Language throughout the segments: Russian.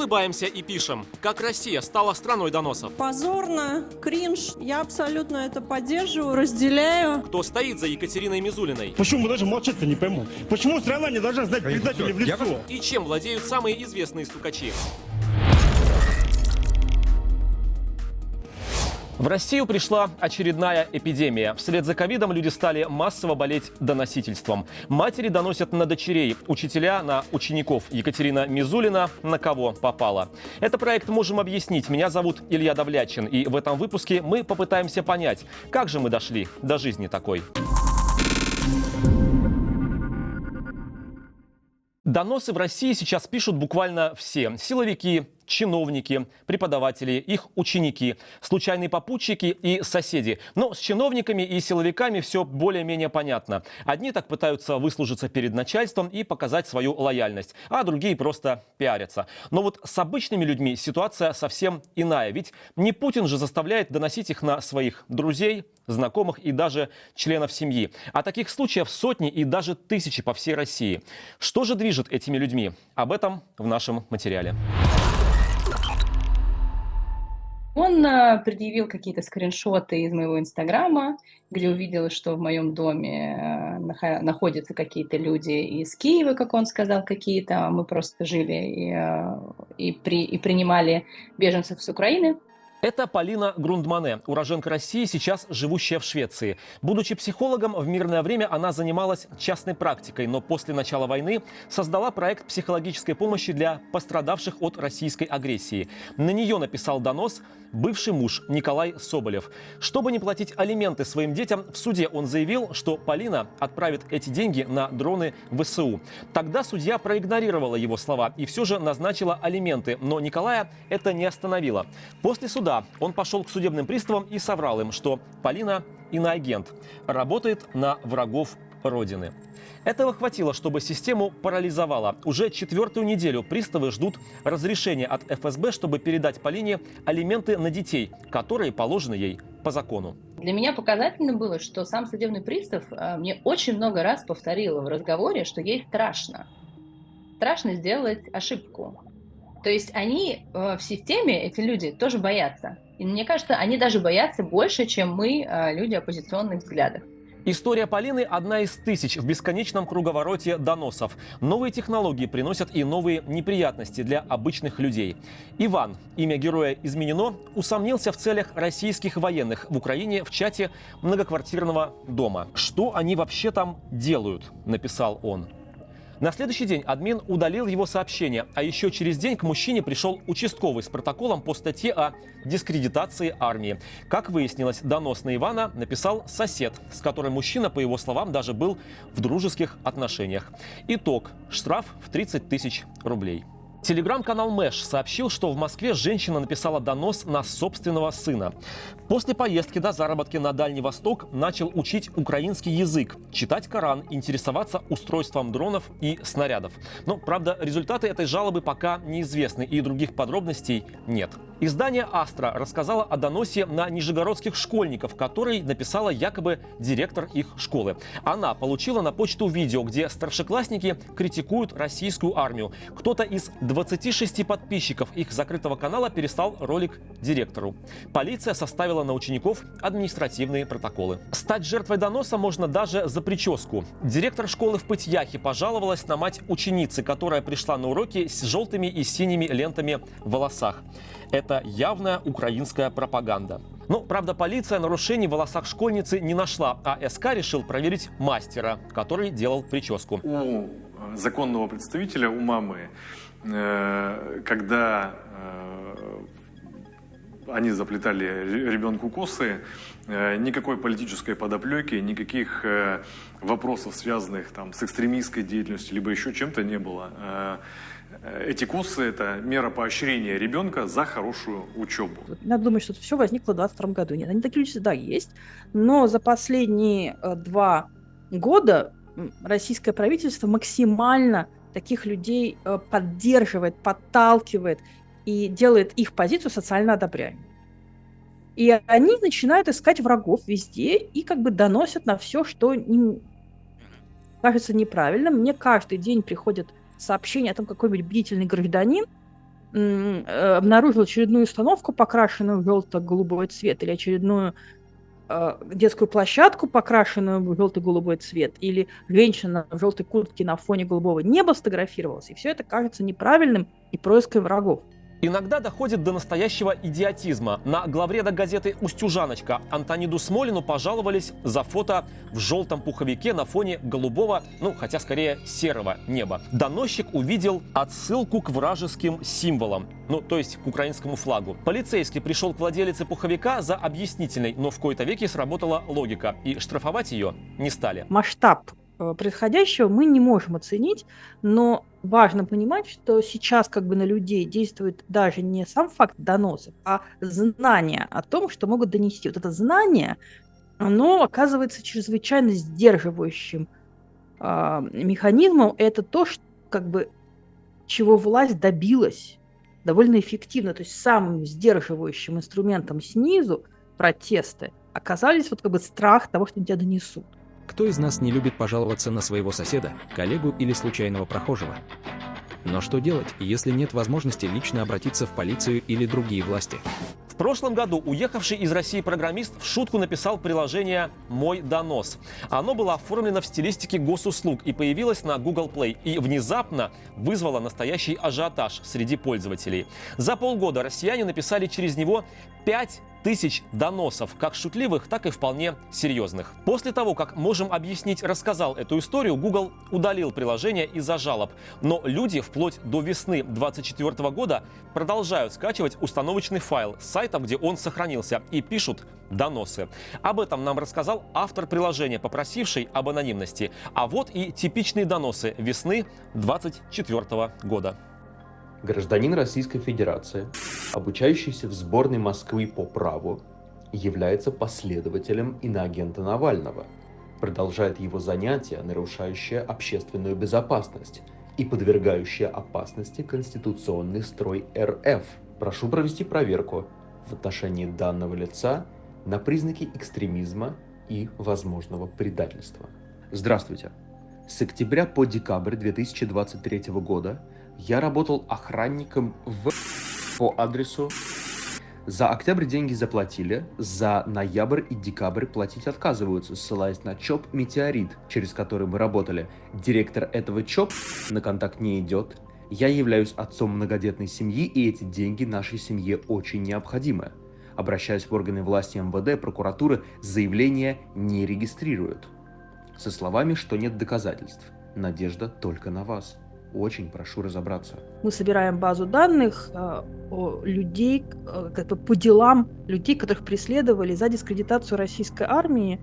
улыбаемся и пишем, как Россия стала страной доносов. Позорно, кринж. Я абсолютно это поддерживаю, разделяю. Кто стоит за Екатериной Мизулиной? Почему мы даже молчать-то не пойму? Почему страна не должна знать предателей в лицо? И чем владеют самые известные стукачи? В Россию пришла очередная эпидемия. Вслед за ковидом люди стали массово болеть доносительством. Матери доносят на дочерей, учителя на учеников. Екатерина Мизулина на кого попала. Это проект «Можем объяснить». Меня зовут Илья Давлячин. И в этом выпуске мы попытаемся понять, как же мы дошли до жизни такой. Доносы в России сейчас пишут буквально все. Силовики, чиновники, преподаватели, их ученики, случайные попутчики и соседи. Но с чиновниками и силовиками все более-менее понятно. Одни так пытаются выслужиться перед начальством и показать свою лояльность, а другие просто пиарятся. Но вот с обычными людьми ситуация совсем иная. Ведь не Путин же заставляет доносить их на своих друзей, знакомых и даже членов семьи. А таких случаев сотни и даже тысячи по всей России. Что же движет этими людьми? Об этом в нашем материале. Он предъявил какие-то скриншоты из моего инстаграма, где увидел, что в моем доме находятся какие-то люди из Киева, как он сказал, какие-то. Мы просто жили и принимали беженцев с Украины. Это Полина Грундмане, уроженка России, сейчас живущая в Швеции. Будучи психологом, в мирное время она занималась частной практикой, но после начала войны создала проект психологической помощи для пострадавших от российской агрессии. На нее написал донос бывший муж Николай Соболев. Чтобы не платить алименты своим детям, в суде он заявил, что Полина отправит эти деньги на дроны ВСУ. Тогда судья проигнорировала его слова и все же назначила алименты, но Николая это не остановило. После суда он пошел к судебным приставам и соврал им, что Полина иноагент, работает на врагов Родины. Этого хватило, чтобы систему парализовало. Уже 4-ю неделю приставы ждут разрешения от ФСБ, чтобы передать Полине алименты на детей, которые положены ей по закону. Для меня показательно было, что сам судебный пристав мне очень много раз повторил в разговоре, что ей страшно. Страшно сделать ошибку. То есть они в системе, эти люди, тоже боятся. И мне кажется, они даже боятся больше, чем мы, люди оппозиционных взглядов. История Полины – одна из тысяч в бесконечном круговороте доносов. Новые технологии приносят и новые неприятности для обычных людей. Иван, имя героя изменено, усомнился в целях российских военных в Украине в чате многоквартирного дома. «Что они вообще там делают?» – написал он. На следующий день админ удалил его сообщение, а еще через день к мужчине пришел участковый с протоколом по статье о дискредитации армии. Как выяснилось, донос на Ивана написал сосед, с которым мужчина, по его словам, даже был в дружеских отношениях. Итог – штраф в 30 тысяч рублей. Телеграм-канал Мэш сообщил, что в Москве женщина написала донос на собственного сына. После поездки до заработки на Дальний Восток начал учить украинский язык, читать Коран, интересоваться устройством дронов и снарядов. Но, правда, результаты этой жалобы пока неизвестны и других подробностей нет. Издание «Астра» рассказало о доносе на нижегородских школьников, который написала якобы директор их школы. Она получила на почту видео, где старшеклассники критикуют российскую армию. Кто-то из 26 подписчиков их закрытого канала переслал ролик директору. Полиция составила на учеников административные протоколы. Стать жертвой доноса можно даже за прическу. Директор школы в Пыть-Яхе пожаловалась на мать ученицы, которая пришла на уроки с желтыми и синими лентами в волосах. Это явная украинская пропаганда. Но, правда, полиция нарушений в волосах школьницы не нашла, а СК решил проверить мастера, который делал прическу. У законного представителя, у мамы, когда они заплетали ребенку косы, никакой политической подоплеки, никаких вопросов, связанных там, с экстремистской деятельностью, либо еще чем-то не было. Эти косы – это мера поощрения ребенка за хорошую учебу. Надо думать, что это все возникло в 2022 году. Нет, они такие люди всегда есть. Но за последние 2 года российское правительство максимально таких людей поддерживает, подталкивает и делает их позицию социально одобряемой. И они начинают искать врагов везде и как бы доносят на все, что им кажется неправильным. Мне каждый день приходят сообщения о том, какой-нибудь бдительный гражданин обнаружил очередную установку, покрашенную в желто-голубой цвет, или очередную детскую площадку, покрашенную в желто-голубой цвет, или женщина в желтой куртке на фоне голубого неба сфотографировалась, и все это кажется неправильным и проиской врагов. Иногда доходит до настоящего идиотизма. На главреда газеты «Устюжаночка» Антониду Смолину пожаловались за фото в желтом пуховике на фоне голубого, хотя скорее серого неба. Доносчик увидел отсылку к вражеским символам, то есть к украинскому флагу. Полицейский пришел к владелице пуховика за объяснительной, но в кои-то веки сработала логика, и штрафовать ее не стали. Масштаб происходящего мы не можем оценить, но важно понимать, что сейчас на людей действует даже не сам факт доносов, а знание о том, что могут донести. Вот это знание, оно оказывается чрезвычайно сдерживающим механизмом. Это то, чего власть добилась довольно эффективно. То есть самым сдерживающим инструментом снизу протесты оказались страх того, что тебя донесут. Кто из нас не любит пожаловаться на своего соседа, коллегу или случайного прохожего? Но что делать, если нет возможности лично обратиться в полицию или другие власти? В прошлом году уехавший из России программист в шутку написал приложение «Мой донос». Оно было оформлено в стилистике госуслуг и появилось на Google Play. И внезапно вызвало настоящий ажиотаж среди пользователей. За полгода россияне написали через него 5000 доносов, как шутливых, так и вполне серьезных. После того, как «Можем объяснить» рассказал эту историю, Google удалил приложение из-за жалоб. Но люди вплоть до весны 2024 года продолжают скачивать установочный файл с сайта, где он сохранился, и пишут доносы. Об этом нам рассказал автор приложения, попросивший об анонимности. А вот и типичные доносы весны 2024 года. Гражданин Российской Федерации, обучающийся в сборной Москвы по праву, является последователем иноагента Навального, продолжает его занятия, нарушающие общественную безопасность и подвергающие опасности конституционный строй РФ. Прошу провести проверку в отношении данного лица на признаки экстремизма и возможного предательства. Здравствуйте. С октября по декабрь 2023 года я работал охранником по адресу. За октябрь деньги заплатили, за ноябрь и декабрь платить отказываются, ссылаясь на ЧОП «Метеорит», через который мы работали. Директор этого ЧОП на контакт не идет. Я являюсь отцом многодетной семьи, и эти деньги нашей семье очень необходимы. Обращаясь в органы власти МВД, прокуратуры, заявления не регистрируют. Со словами, что нет доказательств. Надежда только на вас. Очень прошу разобраться. Мы собираем базу данных людей, по делам людей, которых преследовали за дискредитацию российской армии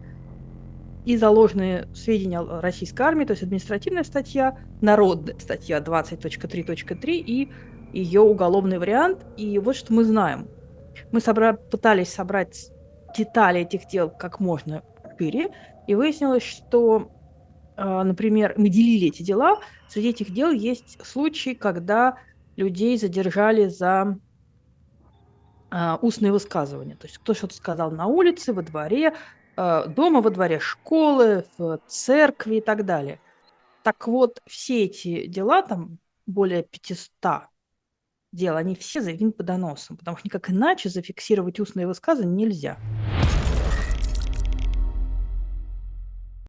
и за ложные сведения о российской армии, то есть административная статья, народная статья 20.3.3 и ее уголовный вариант. И вот что мы знаем. Мы пытались собрать детали этих дел как можно шире, и выяснилось, что, например, мы делили эти дела. Среди этих дел есть случаи, когда людей задержали за устные высказывания. То есть кто что-то сказал на улице, во дворе, дома, во дворе школы, в церкви и так далее. Так вот, все эти дела, там более 500 дел, они все заведены по доносам, потому что никак иначе зафиксировать устные высказывания нельзя.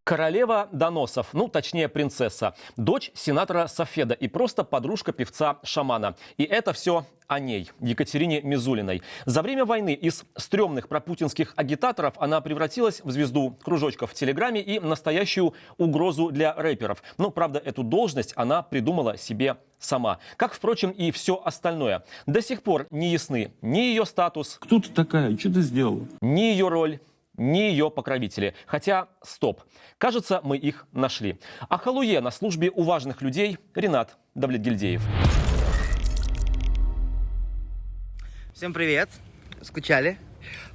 Королева доносов, точнее принцесса, дочь сенатора Сафеда и просто подружка певца-шамана. И это все о ней, Екатерине Мизулиной. За время войны из стрёмных пропутинских агитаторов она превратилась в звезду кружочков в Телеграме и настоящую угрозу для рэперов. Но, правда, эту должность она придумала себе сама. Как, впрочем, и все остальное. До сих пор не ясны ни ее статус, Кто ты такая? Что ты сделала? ни ее роль, ни ее покровители. Хотя, стоп, кажется, мы их нашли. О халуе на службе у важных людей Ренат Давлетгильдеев. Всем привет! Скучали?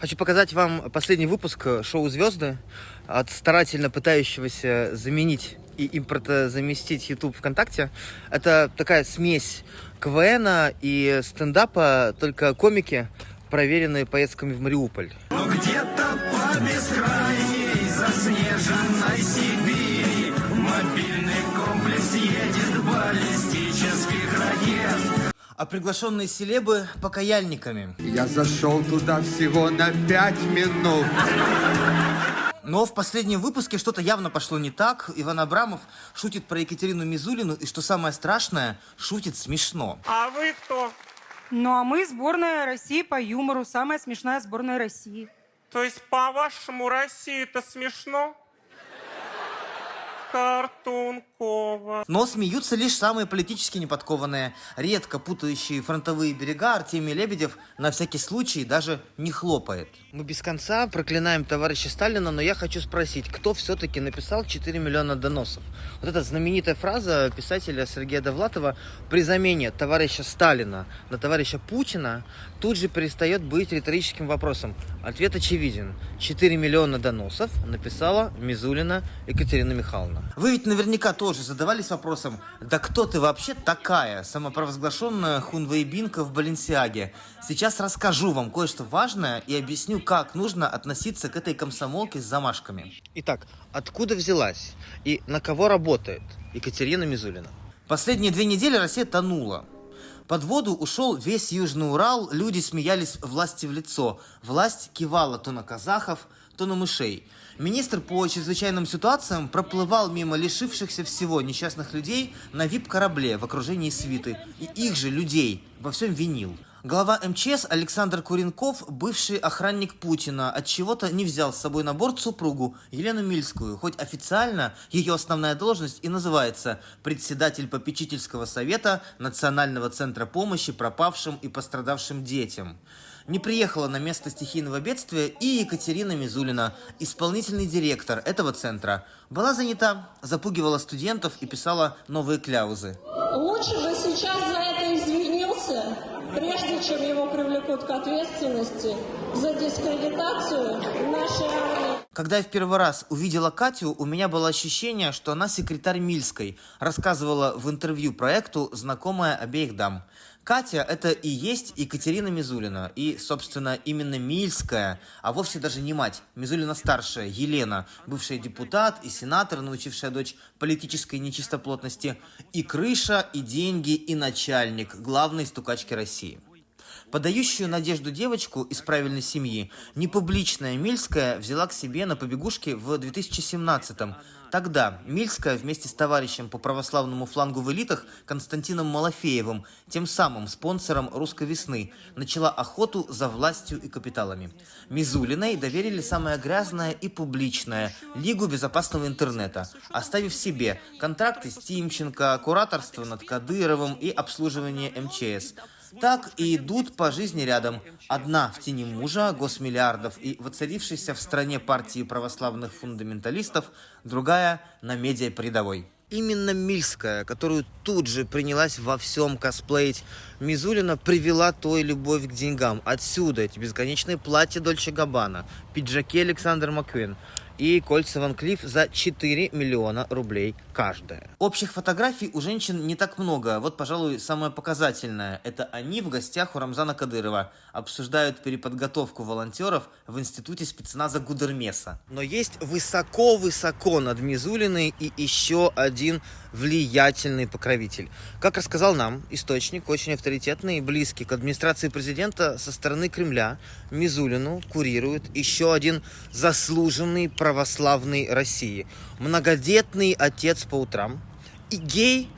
Хочу показать вам последний выпуск шоу «Звезды» от старательно пытающегося заменить и импортозаместить YouTube ВКонтакте. Это такая смесь КВНа и стендапа, только комики, проверенные поездками в Мариуполь. Где-то по бескрайней заснеженной Сибири мобильный комплекс едет баллистических ракет. а приглашенные селебы – покаяльниками. Я зашел туда всего на 5 минут. Но в последнем выпуске что-то явно пошло не так. Иван Абрамов шутит про Екатерину Мизулину, и, что самое страшное, шутит смешно. А вы кто? Ну, а мы сборная России по юмору. Самая смешная сборная России. То есть, по-вашему, России это смешно? Картункова. Но смеются лишь самые политически неподкованные, редко путающие фронтовые берега. Артемий Лебедев на всякий случай даже не хлопает. Мы без конца проклинаем товарища Сталина, но я хочу спросить, кто все-таки написал 4 миллиона доносов? Вот эта знаменитая фраза писателя Сергея Довлатова при замене товарища Сталина на товарища Путина тут же перестает быть риторическим вопросом. Ответ очевиден. 4 миллиона доносов написала Мизулина Екатерина Михайловна. Вы ведь наверняка тоже задавались вопросом, да кто ты вообще такая, самопровозглашенная хунвейбинка в Баленсиаге? Сейчас расскажу вам кое-что важное и объясню, как нужно относиться к этой комсомолке с замашками. Итак, откуда взялась и на кого работает Екатерина Мизулина? Последние 2 недели Россия тонула. Под воду ушел весь Южный Урал, люди смеялись власти в лицо. Власть кивала то на казахов, то на мышей. Министр по чрезвычайным ситуациям проплывал мимо лишившихся всего несчастных людей на вип-корабле в окружении свиты. И их же людей во всем винил. Глава МЧС Александр Куренков, бывший охранник Путина, отчего-то не взял с собой на борт супругу Елену Мильскую, хоть официально ее основная должность и называется председатель попечительского совета Национального центра помощи пропавшим и пострадавшим детям. Не приехала на место стихийного бедствия и Екатерина Мизулина, исполнительный директор этого центра. Была занята, запугивала студентов и писала новые кляузы. Лучше бы сейчас за это извинился, прежде чем его привлекут к ответственности за дискредитацию нашей армии. Когда я в первый раз увидела Катю, у меня было ощущение, что она секретарь Мильской, рассказывала в интервью проекту знакомая обеих дам. Катя – это и есть Екатерина Мизулина, и, собственно, именно Мильская, а вовсе даже не мать. Мизулина-старшая, Елена, бывшая депутат и сенатор, научившая дочь политической нечистоплотности, и крыша, и деньги, и начальник главной стукачки России. Подающую надежду девочку из правильной семьи непубличная Мильская взяла к себе на побегушки в 2017-м. Тогда Мильская вместе с товарищем по православному флангу в элитах Константином Малафеевым, тем самым спонсором «Русской весны», начала охоту за властью и капиталами. Мизулиной доверили самое грязное и публичное – Лигу безопасного интернета, оставив себе контракты с Тимченко, кураторство над Кадыровым и обслуживание МЧС. Так и идут по жизни рядом. Одна в тени мужа, госмиллиардов и воцарившейся в стране партии православных фундаменталистов, другая на медиа-передовой. Именно Мильская, которую тут же принялась во всем косплеить, Мизулина привела той любовь к деньгам. Отсюда эти бесконечные платья Дольче Габбана, пиджаки Александр Маккуин и кольца Ван Клифф за 4 миллиона рублей каждая. Общих фотографий у женщин не так много. Вот, пожалуй, самое показательное. Это они в гостях у Рамзана Кадырова. Обсуждают переподготовку волонтеров в институте спецназа Гудермеса. Но есть высоко-высоко над Мизулиной и еще один влиятельный покровитель. Как рассказал нам источник, очень авторитетный и близкий к администрации президента со стороны Кремля, Мизулину курирует еще один заслуженный православный России. Многодетный отец по утрам и гей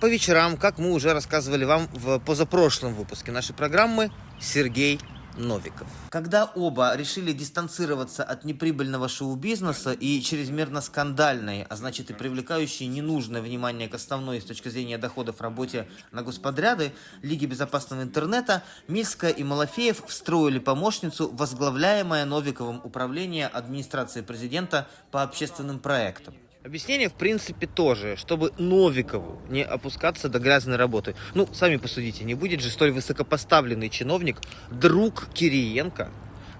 по вечерам, как мы уже рассказывали вам в позапрошлом выпуске нашей программы, Сергей Новиков. Когда оба решили дистанцироваться от неприбыльного шоу-бизнеса и чрезмерно скандальной, а значит и привлекающей ненужное внимание к основной с точки зрения доходов работе на господряды Лиги безопасного интернета, Мильская и Малафеев встроили помощницу, возглавляемое Новиковым управление администрации президента по общественным проектам. Объяснение, в принципе, тоже, чтобы Новикову не опускаться до грязной работы. Ну, сами посудите, не будет же столь высокопоставленный чиновник, друг Кириенко,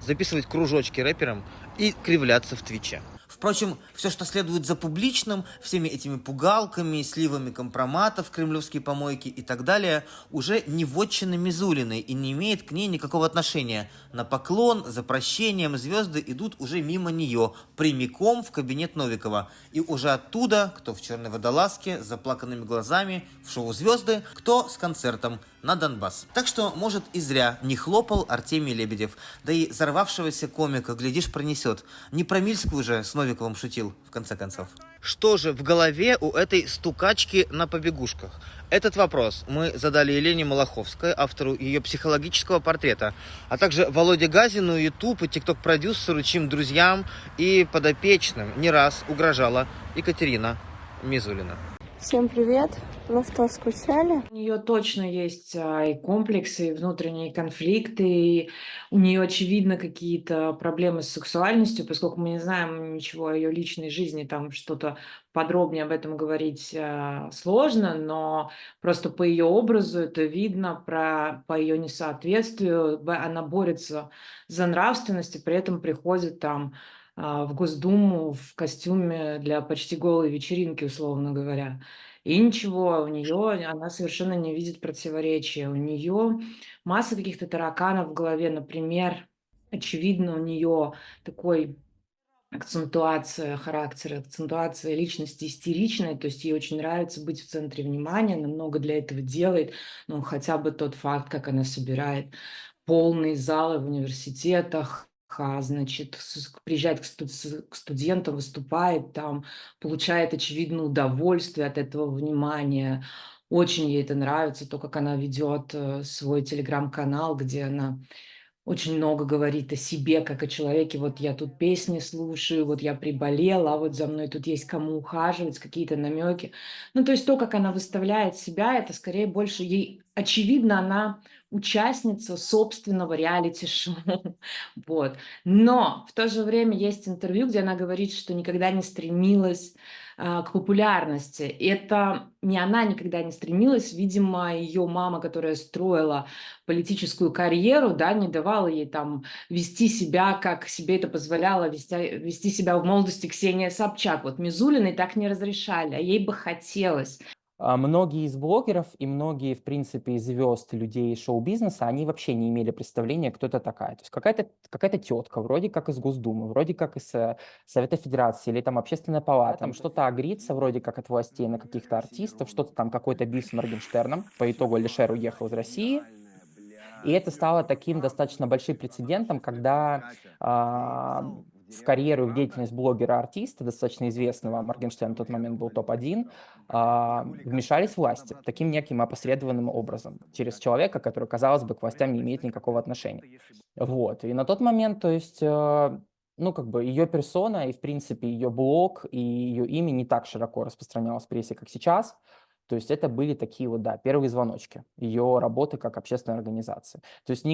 записывать кружочки рэперам и кривляться в Твиче. Впрочем, все, что следует за публичным, всеми этими пугалками, сливами компроматов, кремлевские помойки и так далее, уже не вотчина Мизулиной и не имеет к ней никакого отношения. На поклон, за прощением звезды идут уже мимо нее, прямиком в кабинет Новикова. И уже оттуда, кто в черной водолазке, с заплаканными глазами, в шоу «Звезды», кто с концертом. на Донбасс. Так что, может, и зря не хлопал Артемий Лебедев. Да и взорвавшегося комика, глядишь, пронесет. Не про Мильскую же с Новиковым шутил, в конце концов. Что же в голове у этой стукачки на побегушках? Этот вопрос мы задали Елене Малаховской, автору ее психологического портрета, а также Володе Газину, YouTube и TikTok-продюсеру, чьим друзьям и подопечным не раз угрожала Екатерина Мизулина. Всем привет. Ну что, скучали? У нее точно есть и комплексы, и внутренние конфликты, и у нее, очевидно, какие-то проблемы с сексуальностью, поскольку мы не знаем ничего о ее личной жизни, там что-то подробнее об этом говорить сложно, но просто по ее образу это видно, по ее несоответствию, она борется за нравственность, и при этом приходит там в Госдуму в костюме для почти голой вечеринки, условно говоря. И ничего, у нее, она совершенно не видит противоречия. У нее масса каких-то тараканов в голове. Например, очевидно, у нее такой акцентуация характера, акцентуация личности истеричная, то есть ей очень нравится быть в центре внимания, она много для этого делает, ну, хотя бы тот факт, как она собирает полные залы в университетах, значит, приезжает к студентам, выступает там, получает, очевидно, удовольствие от этого внимания. Очень ей это нравится, то, как она ведет свой телеграм-канал, где она очень много говорит о себе, как о человеке. Вот я тут песни слушаю, вот я приболела, а вот за мной тут есть кому ухаживать, какие-то намеки. Ну, то есть то, как она выставляет себя, это скорее больше ей, очевидно, она участница собственного реалити-шоу. Вот. Но в то же время есть интервью, где она говорит, что никогда не стремилась к популярности. Это не она никогда не стремилась, видимо, ее мама, которая строила политическую карьеру, да, не давала ей там вести себя, как себе это позволяла вести себя в молодости Ксения Собчак. Вот Мизулиной так не разрешали, а ей бы хотелось. Многие из блогеров и многие, в принципе, из звезд, людей шоу-бизнеса, они вообще не имели представления, кто это такая. То есть какая-то тетка, вроде как из Госдумы, вроде как из Совета Федерации или там Общественная палата, там что-то агрится вроде как от властей на каких-то артистов, что-то там, какой-то биф с Моргенштерном. По итогу Алишер уехал из России. И это стало таким достаточно большим прецедентом, когда в карьеру и в деятельность блогера-артиста, достаточно известного, Моргенштерн на тот момент был топ-1, вмешались власти таким неким опосредованным образом, через человека, который, казалось бы, к властям не имеет никакого отношения. Вот. И на тот момент, то есть, ну, как бы ее персона и, в принципе, ее блог и ее имя не так широко распространялось в прессе, как сейчас. То есть это были такие вот, да, первые звоночки ее работы как общественной организации. То есть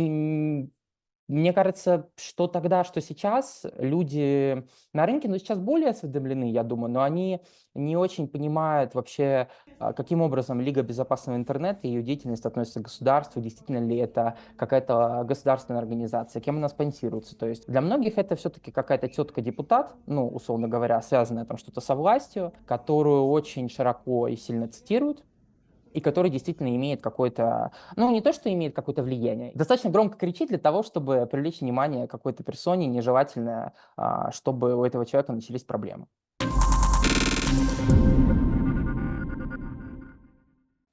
мне кажется, что тогда, что сейчас люди на рынке, ну, сейчас более осведомлены, я думаю, но они не очень понимают вообще, каким образом Лига безопасного интернета и ее деятельность относится к государству, действительно ли это какая-то государственная организация, кем она спонсируется. То есть для многих это все-таки какая-то тетка-депутат, ну, условно говоря, связанная там что-то со властью, которую очень широко и сильно цитируют, и который действительно имеет какое-то, ну, не то, что имеет какое-то влияние, достаточно громко кричит для того, чтобы привлечь внимание какой-то персоне, нежелательно, чтобы у этого человека начались проблемы.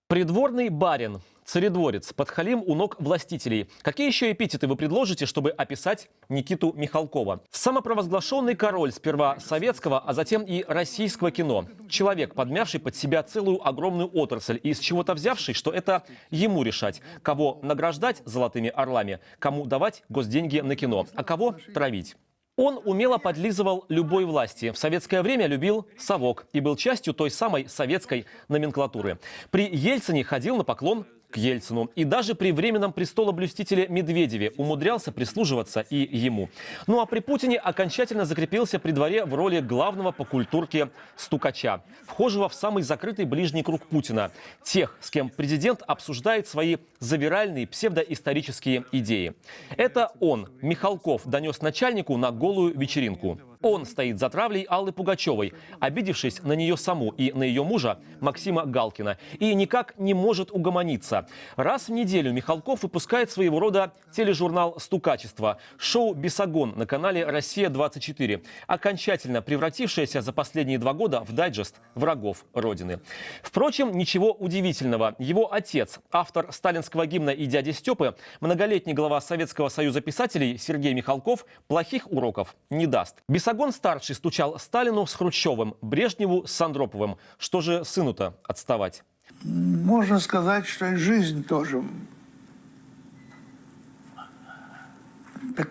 Придворный барин, царедворец, подхалим у ног властителей. Какие еще эпитеты вы предложите, чтобы описать Никиту Михалкова? Самопровозглашенный король сперва советского, а затем и российского кино. Человек, подмявший под себя целую огромную отрасль и из чего-то взявший, что это ему решать, кого награждать золотыми орлами, кому давать госденьги на кино, а кого травить. Он умело подлизывал любой власти. В советское время любил совок и был частью той самой советской номенклатуры. При Ельцине ходил на поклон к Ельцину. И даже при временном престолоблюстителе Медведеве умудрялся прислуживаться и ему. Ну а при Путине окончательно закрепился при дворе в роли главного по культурке стукача, вхожего в самый закрытый ближний круг Путина. Тех, с кем президент обсуждает свои завиральные псевдоисторические идеи. Это он, Михалков, донес начальнику на голую вечеринку. Он стоит за травлей Аллы Пугачевой, обидевшись на нее саму и на ее мужа Максима Галкина, и никак не может угомониться. Раз в неделю Михалков выпускает своего рода тележурнал «Стукачество», шоу «Бесогон» на канале «Россия-24», окончательно превратившееся за последние 2 года в дайджест врагов Родины. Впрочем, ничего удивительного. Его отец, автор сталинского гимна и дяди Степы, многолетний глава Советского союза писателей Сергей Михалков, плохих уроков не даст. Бесогон-старший стучал Сталину с Хрущевым, Брежневу с Андроповым. Что же сыну-то отставать? Можно сказать, что и жизнь тоже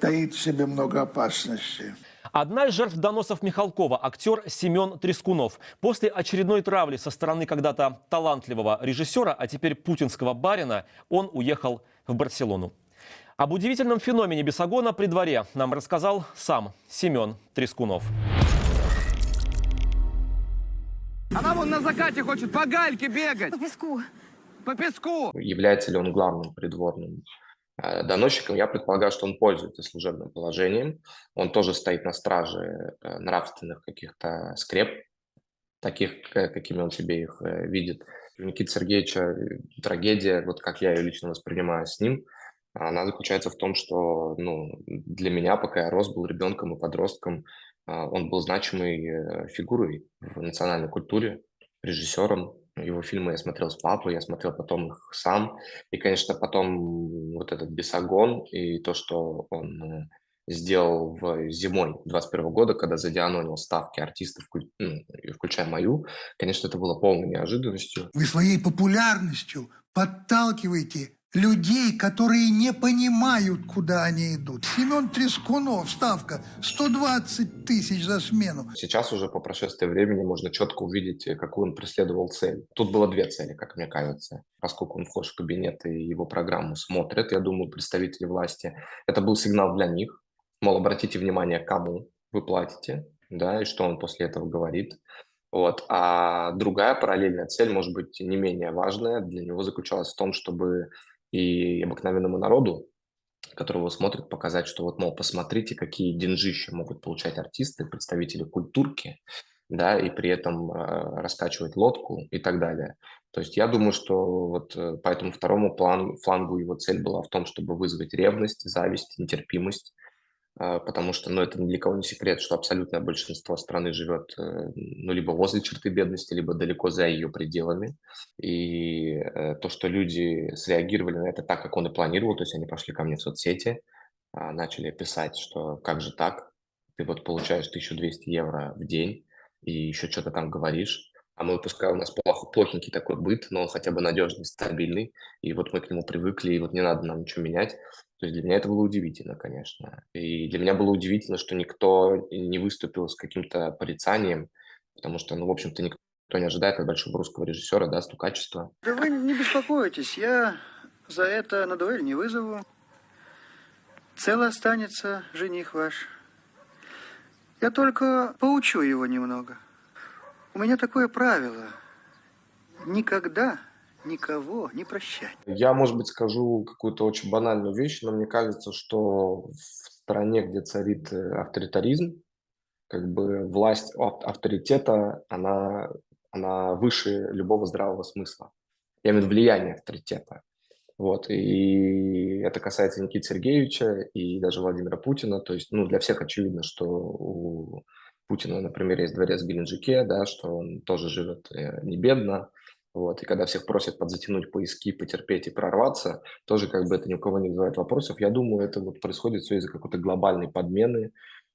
таит в себе много опасностей. Одна из жертв доносов Михалкова – актер Семен Трескунов. После очередной травли со стороны когда-то талантливого режиссера, а теперь путинского барина, он уехал в Барселону. Об удивительном феномене Бесогона при дворе нам рассказал сам Семен Трескунов. Она вон на закате хочет по гальке бегать. По песку. По песку. Является ли он главным придворным доносчиком? Я предполагаю, что он пользуется служебным положением. Он тоже стоит на страже нравственных каких-то скреп, таких, какими он себе их видит. У Никиты Сергеевича трагедия, вот как я ее лично воспринимаю с ним, она заключается в том, что для меня, пока я рос, был ребенком и подростком, он был значимой фигурой в национальной культуре, режиссером. Его фильмы я смотрел с папой, я смотрел потом их сам. И, конечно, потом вот этот «Бесогон» и то, что он сделал зимой 21 года, когда задианонил ставки артистов, включая мою, конечно, это было полной неожиданностью. Вы своей популярностью подталкиваете людей, которые не понимают, куда они идут. Семен Трескунов, ставка 120 тысяч за смену. Сейчас уже по прошествии времени можно четко увидеть, какую он преследовал цель. Тут было 2 цели, как мне кажется. Поскольку он вхож в кабинет и его программу смотрят, я думаю, представители власти, это был сигнал для них. Мол, обратите внимание, кому вы платите, да, и что он после этого говорит. Вот. А другая параллельная цель, может быть, не менее важная, для него заключалась в том, чтобы и обыкновенному народу, которого смотрит, показать, что вот, мол, посмотрите, какие деньжища могут получать артисты, представители культурки, да, и при этом раскачивать лодку и так далее. То есть я думаю, что вот по этому второму флангу его цель была в том, чтобы вызвать ревность, зависть, нетерпимость, потому что, это ни для кого не секрет, что абсолютное большинство страны живет, либо возле черты бедности, либо далеко за ее пределами. И то, что люди среагировали на это так, как он и планировал, то есть они пошли ко мне в соцсети, начали писать, что как же так, ты вот получаешь 1200 евро в день и еще что-то там говоришь, а мы выпускаем, у нас плохенький такой быт, но он хотя бы надежный, стабильный, и вот мы к нему привыкли, и вот не надо нам ничего менять. То есть для меня это было удивительно, конечно. И для меня было удивительно, что никто не выступил с каким-то порицанием, потому что, в общем-то, никто не ожидает от большого русского режиссера, да, стукачества. Да вы не беспокойтесь, я за это на дуэль не вызову. Цел останется жених ваш. Я только поучу его немного. У меня такое правило. Никогда никого не прощать. Я, может быть, скажу какую-то очень банальную вещь, но мне кажется, что в стране, где царит авторитаризм, как бы власть авторитета, она выше любого здравого смысла. Я имею в виду влияние авторитета. Вот. И это касается Никиты Сергеевича и даже Владимира Путина. То есть, для всех очевидно, что у Путина, например, есть дворец в Геленджике, да, что он тоже живет не бедно. Вот. И когда всех просят подзатянуть поиски, потерпеть и прорваться, тоже как бы это ни у кого не вызывает вопросов. Я думаю, это вот происходит все из-за какой-то глобальной подмены.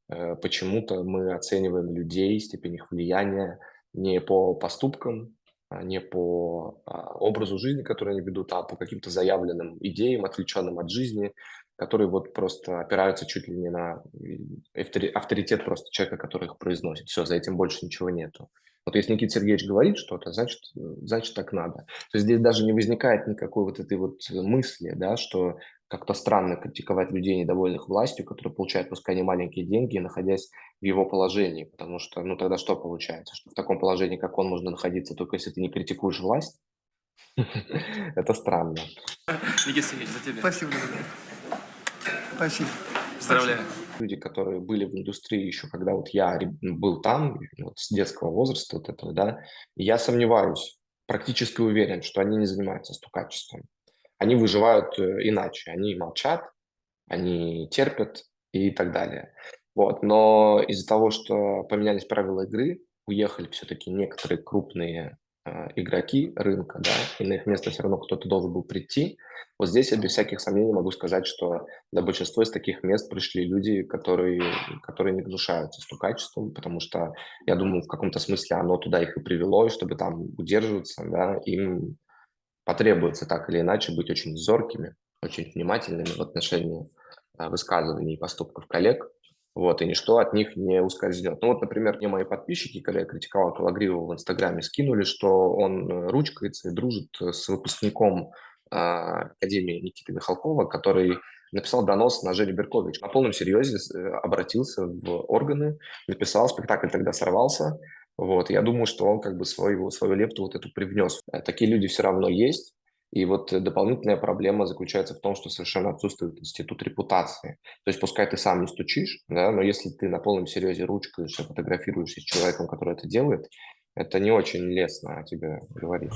Почему-то мы оцениваем людей, степень их влияния не по поступкам, не по образу жизни, который они ведут, а по каким-то заявленным идеям, отвлеченным от жизни, которые вот просто опираются чуть ли не на авторитет просто человека, который их произносит. Все, за этим больше ничего нету. Вот если Никита Сергеевич говорит что-то, значит так надо. То есть здесь даже не возникает никакой вот этой вот мысли, да, что как-то странно критиковать людей, недовольных властью, которые получают, пускай не маленькие деньги, находясь в его положении. Потому что, тогда что получается? Что в таком положении, как он, можно находиться, только если ты не критикуешь власть? Это странно. Никита Сергеевич, за тебя. Спасибо, дорогой. Спасибо. Поздравляю. люди, которые были в индустрии еще, когда вот я был там, вот с детского возраста вот этого, да, и я сомневаюсь, практически уверен, что они не занимаются стукачеством. Они выживают иначе, они молчат, они терпят и так далее. Вот. Но из-за того, что поменялись правила игры, уехали все-таки некоторые крупные игроки рынка, да, и на их место все равно кто-то должен был прийти. Вот здесь я без всяких сомнений могу сказать, что на большинство из таких мест пришли люди, которые не гнушаются стукачеством, потому что, я думаю, в каком-то смысле оно туда их и привело, и чтобы там удерживаться, да, им потребуется так или иначе быть очень зоркими, очень внимательными в отношении высказываний и поступков коллег, вот, и ничто от них не ускользнет. Ну вот, например, мне мои подписчики, когда я критиковал Калагриева в Инстаграме, скинули, что он ручкается и дружит с выпускником Академии Никиты Михалкова, который написал донос на Женю Беркович. На полном серьезе обратился в органы, написал, спектакль тогда сорвался. Вот, я думаю, что он как бы свою лепту вот эту привнес. Такие люди все равно есть. И вот дополнительная проблема заключается в том, что совершенно отсутствует институт репутации. То есть пускай ты сам не стучишь, да, но если ты на полном серьезе ручкаешься, фотографируешься с человеком, который это делает, это не очень лестно о тебе говорить.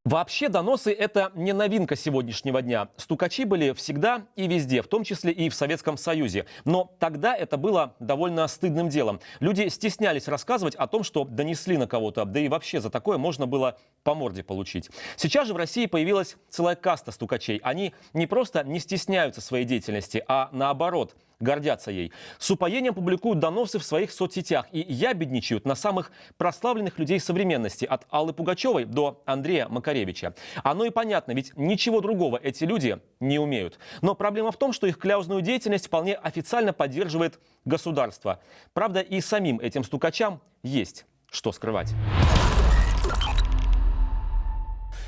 Вообще доносы – это не новинка сегодняшнего дня. Стукачи были всегда и везде, в том числе и в Советском Союзе. Но тогда это было довольно стыдным делом. Люди стеснялись рассказывать о том, что донесли на кого-то, да и вообще за такое можно было по морде получить. Сейчас же в России появилась целая каста стукачей. Они не просто не стесняются своей деятельности, а наоборот – гордятся ей. С упоением публикуют доносы в своих соцсетях и ябедничают на самых прославленных людей современности, от Аллы Пугачевой до Андрея Макаревича. Оно и понятно, ведь ничего другого эти люди не умеют. Но проблема в том, что их кляузную деятельность вполне официально поддерживает государство. Правда, и самим этим стукачам есть что скрывать.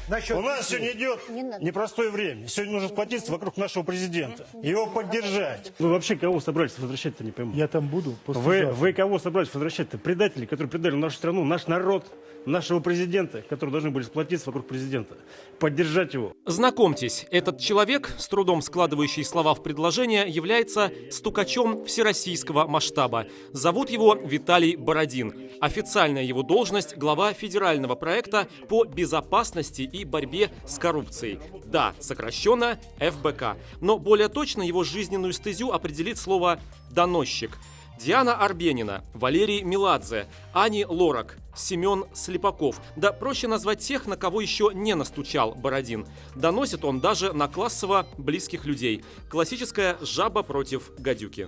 У нас сегодня идет непростое время. Сегодня нужно сплотиться вокруг нашего президента, его поддержать. Вы вообще кого собрались возвращать-то, не пойму? Я там буду. Вы кого собрались возвращать-то? Предатели, которые предали нашу страну, наш народ, нашего президента, которые должны были сплотиться вокруг президента, поддержать его. Знакомьтесь, этот человек, с трудом складывающий слова в предложение, является стукачом всероссийского масштаба. Зовут его Виталий Бородин. Официальная его должность – глава федерального проекта по безопасности и борьбе с коррупцией. Да, сокращенно ФБК. Но более точно его жизненную стезю определит слово «доносчик». Диана Арбенина, Валерий Меладзе, Ани Лорак, Семен Слепаков. Да проще назвать тех, на кого еще не настучал Бородин. Доносит он даже на классово близких людей. Классическая жаба против гадюки.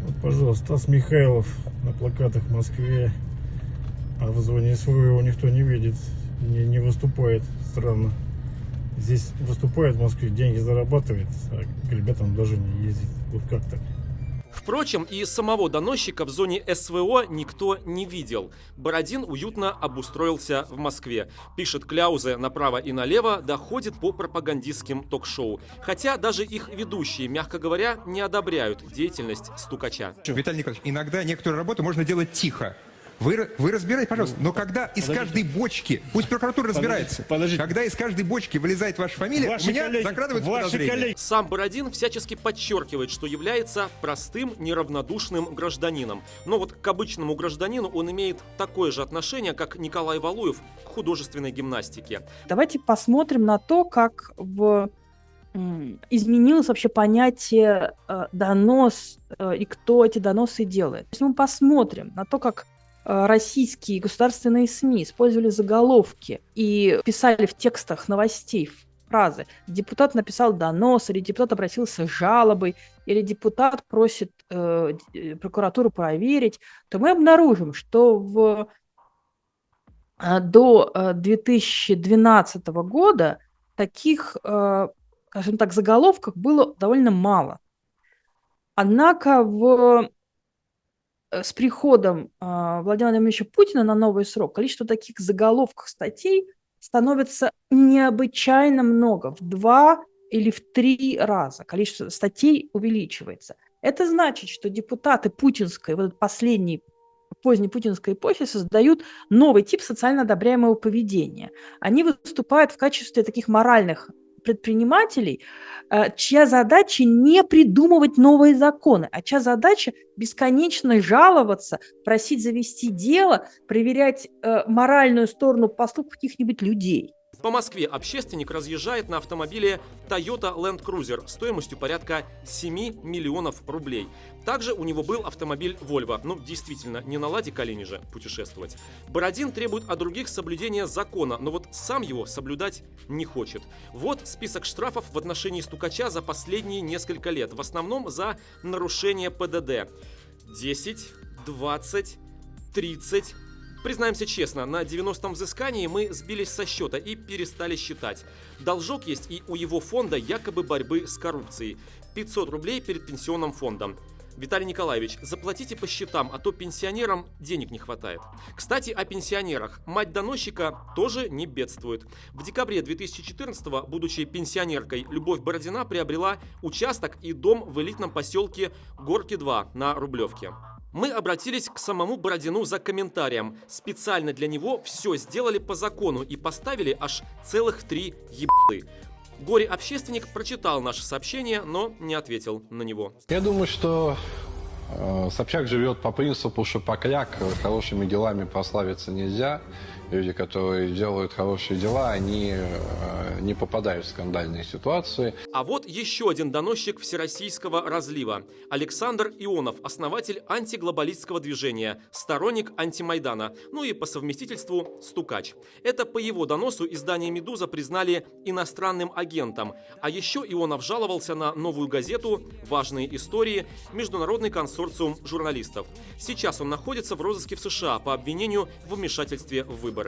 Вот, пожалуйста, Стас Михайлов на плакатах в Москве, а в зоне СВО его никто не видит, не выступает. Странно. Здесь выступает в Москве, деньги зарабатывает, а к ребятам даже не ездит. Вот как так? Впрочем, и самого доносчика в зоне СВО никто не видел. Бородин уютно обустроился в Москве. Пишет кляузы направо и налево, доходит по пропагандистским ток-шоу. Хотя даже их ведущие, мягко говоря, не одобряют деятельность стукача. Виталий Николаевич, иногда некоторую работу можно делать тихо. Вы разбирайте, пожалуйста, но когда из каждой бочки, пусть прокуратура разбирается, когда из каждой бочки вылезает ваша фамилия, у меня закрадывается подозрение. Сам Бородин всячески подчеркивает, что является простым, неравнодушным гражданином. Но вот к обычному гражданину он имеет такое же отношение, как Николай Валуев к художественной гимнастике. Давайте посмотрим на то, как изменилось вообще понятие донос и кто эти доносы делает. Если мы посмотрим на то, как российские государственные СМИ использовали заголовки и писали в текстах новостей фразы «депутат написал донос», или «депутат обратился с жалобой», или «депутат просит прокуратуру проверить», то мы обнаружим, что до 2012 года таких, скажем так, заголовков было довольно мало. Однако с приходом Владимира Владимировича Путина на новый срок количество таких заголовков статей становится необычайно много. В 2 или в 3 раза количество статей увеличивается. Это значит, что депутаты путинской, вот последней, поздней путинской эпохи создают новый тип социально одобряемого поведения. Они выступают в качестве таких моральных предпринимателей, чья задача не придумывать новые законы, а чья задача бесконечно жаловаться, просить завести дело, проверять моральную сторону поступков каких-нибудь людей. По Москве общественник разъезжает на автомобиле Toyota Land Cruiser стоимостью порядка 7 миллионов рублей. Также у него был автомобиль Volvo. Ну, действительно, не на Ладе Калине же путешествовать. Бородин требует от других соблюдения закона, но вот сам его соблюдать не хочет. Вот список штрафов в отношении стукача за последние несколько лет. В основном за нарушение ПДД. 10, 20, 30... Признаемся честно, на 90-м взыскании мы сбились со счета и перестали считать. Должок есть и у его фонда якобы борьбы с коррупцией. 500 рублей перед пенсионным фондом. Виталий Николаевич, заплатите по счетам, а то пенсионерам денег не хватает. Кстати, о пенсионерах. Мать доносчика тоже не бедствует. В декабре 2014-го, будучи пенсионеркой, Любовь Бородина приобрела участок и дом в элитном поселке Горки-2 на Рублевке. Мы обратились к самому Бородину за комментарием. Специально для него все сделали по закону и поставили аж целых 3 ебалы. Горе-общественник прочитал наше сообщение, но не ответил на него. Я думаю, что Собчак живет по принципу шапокляк. Хорошими делами прославиться нельзя. Люди, которые делают хорошие дела, они не попадают в скандальные ситуации. А вот еще один доносчик всероссийского разлива. Александр Ионов, основатель антиглобалистского движения, сторонник антимайдана, ну и по совместительству стукач. Это по его доносу издание «Медуза» признали иностранным агентом. А еще Ионов жаловался на «Новую газету», «Важные истории», международный консорциум журналистов. Сейчас он находится в розыске в США по обвинению в вмешательстве в выборы.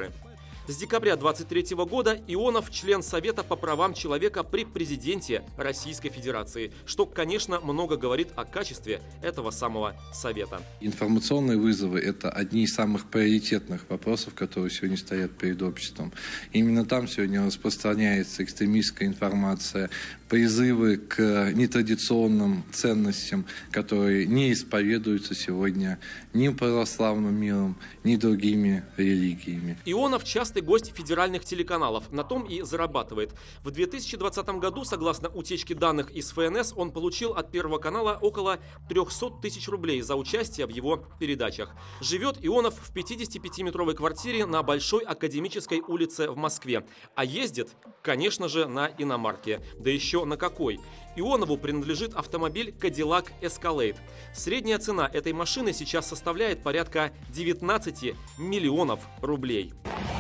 С декабря 2023 года Ионов член Совета по правам человека при президенте Российской Федерации, что, конечно, много говорит о качестве этого самого Совета. Информационные вызовы – это одни из самых приоритетных вопросов, которые сегодня стоят перед обществом. Именно там сегодня распространяется экстремистская информация, призывы к нетрадиционным ценностям, которые не исповедуются сегодня ни православным миром, ни другими религиями. Ионов частый гость федеральных телеканалов, на том и зарабатывает. В 2020 году, согласно утечке данных из ФНС, он получил от Первого канала около 300 тысяч рублей за участие в его передачах. Живет Ионов в 55-метровой квартире на Большой Академической улице в Москве. А ездит, конечно же, на иномарке. Да еще на какой? Ионову принадлежит автомобиль Cadillac Escalade. Средняя цена этой машины сейчас составляет порядка 19 миллионов рублей.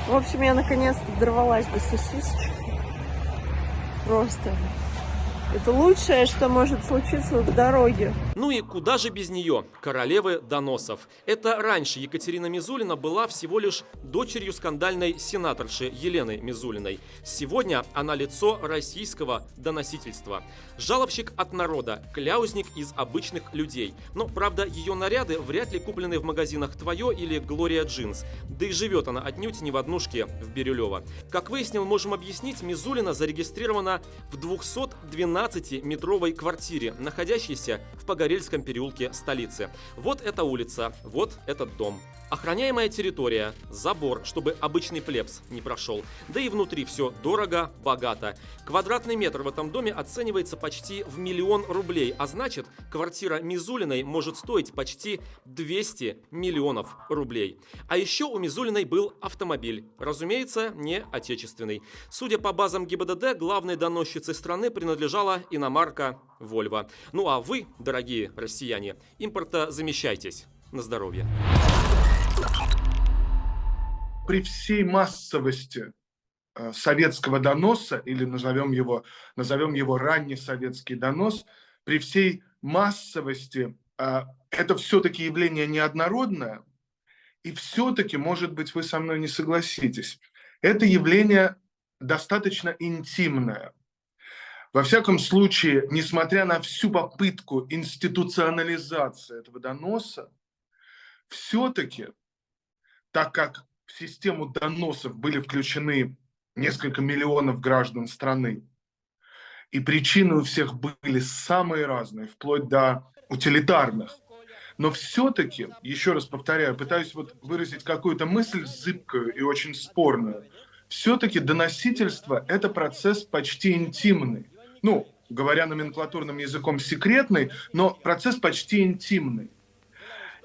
В общем, я наконец-то дорвалась до сосисочки. Просто. Это лучшее, что может случиться в дороге. Ну и куда же без нее, королевы доносов. Это раньше Екатерина Мизулина была всего лишь дочерью скандальной сенаторши Елены Мизулиной. Сегодня она лицо российского доносительства. Жалобщик от народа, кляузник из обычных людей. Но, правда, ее наряды вряд ли куплены в магазинах «Твое» или «Глория Джинс». Да и живет она отнюдь не в однушке в Бирюлево. Как выяснил, можем объяснить, Мизулина зарегистрирована в 212-метровой квартире, находящейся в Погорельском переулке столицы. Вот эта улица, вот этот дом. Охраняемая территория, забор, чтобы обычный плебс не прошел. Да и внутри все дорого, богато. Квадратный метр в этом доме оценивается почти в 1 000 000 рублей, а значит, квартира Мизулиной может стоить почти 200 миллионов рублей. А еще у Мизулиной был автомобиль, разумеется, не отечественный. Судя по базам ГИБДД, главной доносчицей страны принадлежала иномарка Volvo. Ну а вы, дорогие россияне, импортозамещайтесь. На здоровье. При всей массовости советского доноса, или назовем его раннесоветский донос, при всей массовости это все-таки явление неоднородное, и все-таки, может быть, вы со мной не согласитесь, это явление достаточно интимное. Во всяком случае, несмотря на всю попытку институционализации этого доноса, все-таки, так как в систему доносов были включены несколько миллионов граждан страны, и причины у всех были самые разные, вплоть до утилитарных, но все-таки, еще раз повторяю, пытаюсь выразить какую-то мысль зыбкую и очень спорную, все-таки доносительство – это процесс почти интимный. Ну, говоря номенклатурным языком, секретный, но процесс почти интимный.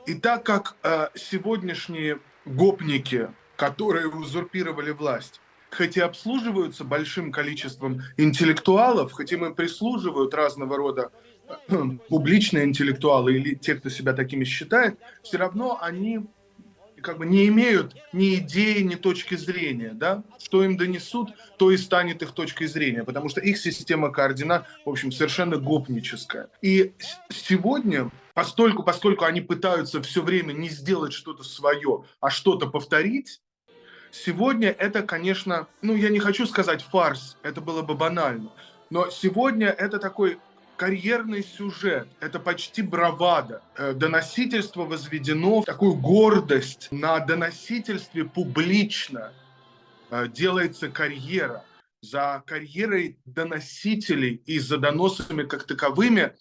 И так как сегодняшние гопники, которые узурпировали власть, хоть и обслуживаются большим количеством интеллектуалов, хоть им и прислуживают разного рода публичные интеллектуалы или те, кто себя такими считает, все равно они как бы не имеют ни идеи, ни точки зрения, да? Что им донесут, то и станет их точкой зрения, потому что их система координат, в общем, совершенно гопническая. И сегодня, поскольку они пытаются все время не сделать что-то свое, а что-то повторить, сегодня это, конечно, ну, я не хочу сказать фарс, это было бы банально, но сегодня это такой карьерный сюжет, это почти бравада. Доносительство возведено в такую гордость. На доносительстве публично делается карьера. За карьерой доносителей и за доносами как таковыми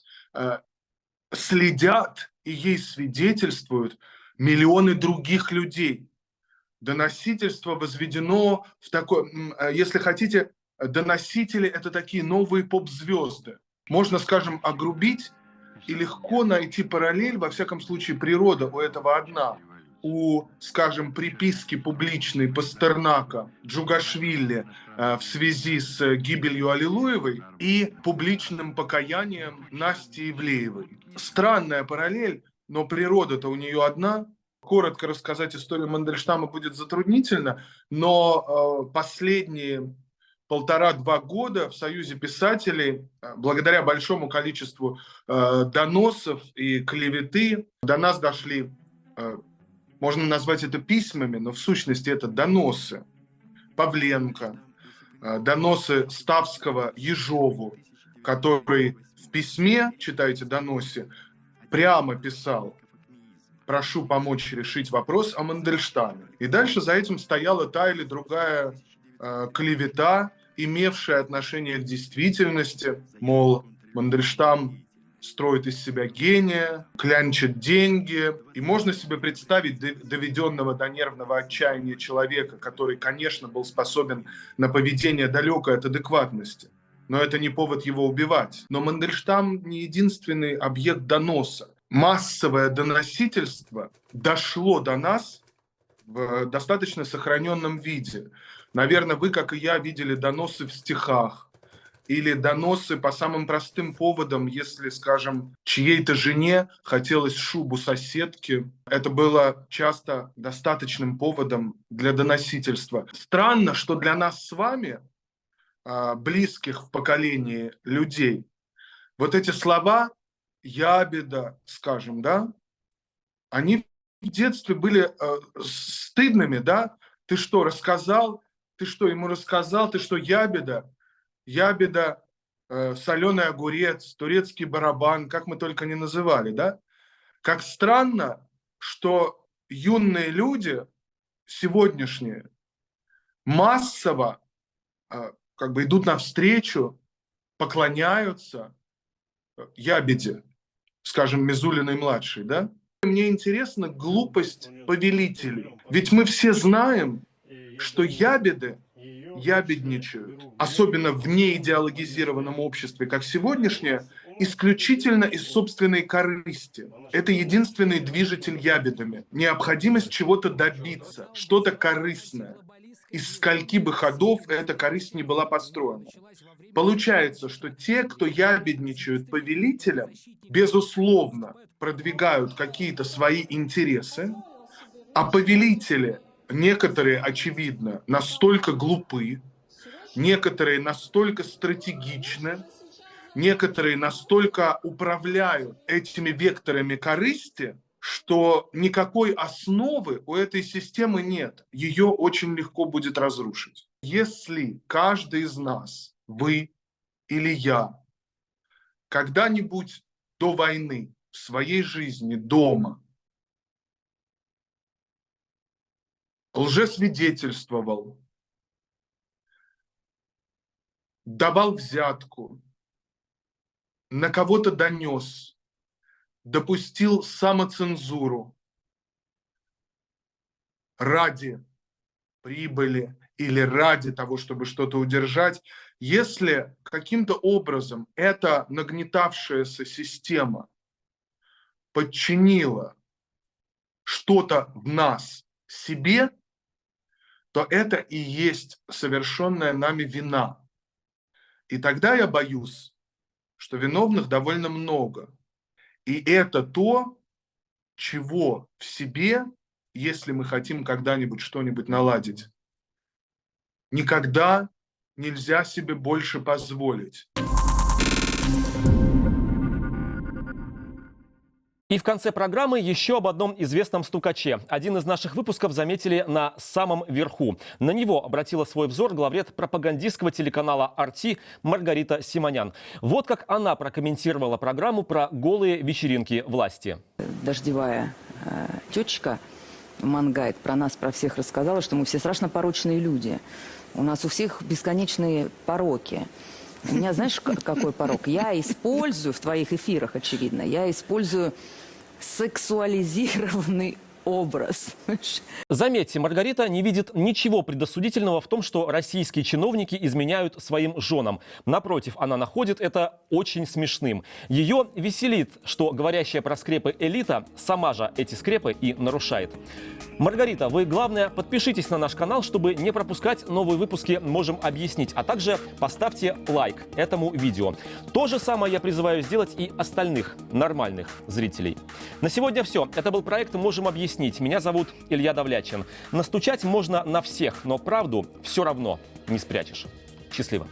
следят и ей свидетельствуют миллионы других людей. Доносительство возведено в такое, если хотите, доносители — это такие новые поп-звезды. Можно, скажем, огрубить и легко найти параллель, во всяком случае, природа у этого одна. У, скажем, приписки публичной Пастернака Джугашвили в связи с гибелью Аллилуевой и публичным покаянием Насти Ивлеевой. Странная параллель, но природа-то у нее одна. Коротко рассказать историю Мандельштама будет затруднительно, но последние 1,5-2 года в Союзе писателей, благодаря большому количеству доносов и клеветы, до нас дошли, можно назвать это письмами, но в сущности это доносы Павленко, доносы Ставского Ежову, который в письме, читайте доносе, прямо писал: прошу помочь решить вопрос о Мандельштаме. И дальше за этим стояла та или другая клевета, имевшая отношение к действительности, мол, Мандельштам строит из себя гения, клянчит деньги. И можно себе представить доведенного до нервного отчаяния человека, который, конечно, был способен на поведение далекое от адекватности. Но это не повод его убивать. Но Мандельштам не единственный объект доноса. Массовое доносительство дошло до нас в достаточно сохраненном виде. Наверное, вы, как и я, видели доносы в стихах или доносы по самым простым поводам, если, скажем, чьей-то жене хотелось шубу соседки. Это было часто достаточным поводом для доносительства. Странно, что для нас с вами, близких в поколении людей, вот эти слова «ябеда», скажем, да, они в детстве были стыдными, да? Ты что, рассказал? Ты что, ему рассказал? Ты что, ябеда? Ябеда, соленый огурец, турецкий барабан, как мы только не называли, да? Как странно, что юные люди сегодняшние массово как бы идут навстречу, поклоняются ябеде, скажем, Мизулиной-младшей, да? Мне интересна глупость повелителей. Ведь мы все знаем, что ябеды ябедничают, особенно в неидеологизированном обществе, как сегодняшнее, исключительно из собственной корысти. Это единственный движитель ябедами. Необходимость чего-то добиться, что-то корыстное. Из скольки бы ходов эта корысть не была построена. Получается, что те, кто ябедничают повелителям, безусловно, продвигают какие-то свои интересы, а повелители, некоторые, очевидно, настолько глупы, некоторые настолько стратегичны, некоторые настолько управляют этими векторами корысти, что никакой основы у этой системы нет. Ее очень легко будет разрушить. Если каждый из нас, вы или я, когда-нибудь до войны в своей жизни дома лжесвидетельствовал, давал взятку, на кого-то донес, допустил самоцензуру ради прибыли, или ради того, чтобы что-то удержать, если каким-то образом эта нагнетавшаяся система подчинила что-то в нас себе, то это и есть совершенная нами вина. И тогда я боюсь, что виновных довольно много. И это то, чего в себе, если мы хотим когда-нибудь что-нибудь наладить, никогда нельзя себе больше позволить. И в конце программы еще об одном известном стукаче. Один из наших выпусков заметили на самом верху. На него обратила свой взор главред пропагандистского телеканала «RT» Маргарита Симонян. Вот как она прокомментировала программу про голые вечеринки власти. Дождевая тетечка Мангайт про нас, про всех рассказала, что мы все страшно порочные люди. У нас у всех бесконечные пороки. У меня, знаешь, какой порок? Я использую в твоих эфирах, очевидно, я использую сексуализированный образ. Заметьте, Маргарита не видит ничего предосудительного в том, что российские чиновники изменяют своим женам. Напротив, она находит это очень смешным. Ее веселит, что говорящая про скрепы элита сама же эти скрепы и нарушает. Маргарита, вы, главное, подпишитесь на наш канал, чтобы не пропускать новые выпуски «Можем объяснить», а также поставьте лайк этому видео. То же самое я призываю сделать и остальных нормальных зрителей. На сегодня все. Это был проект «Можем объяснить». Меня зовут Илья Давлячин. Настучать можно на всех, но правду все равно не спрячешь. Счастливо.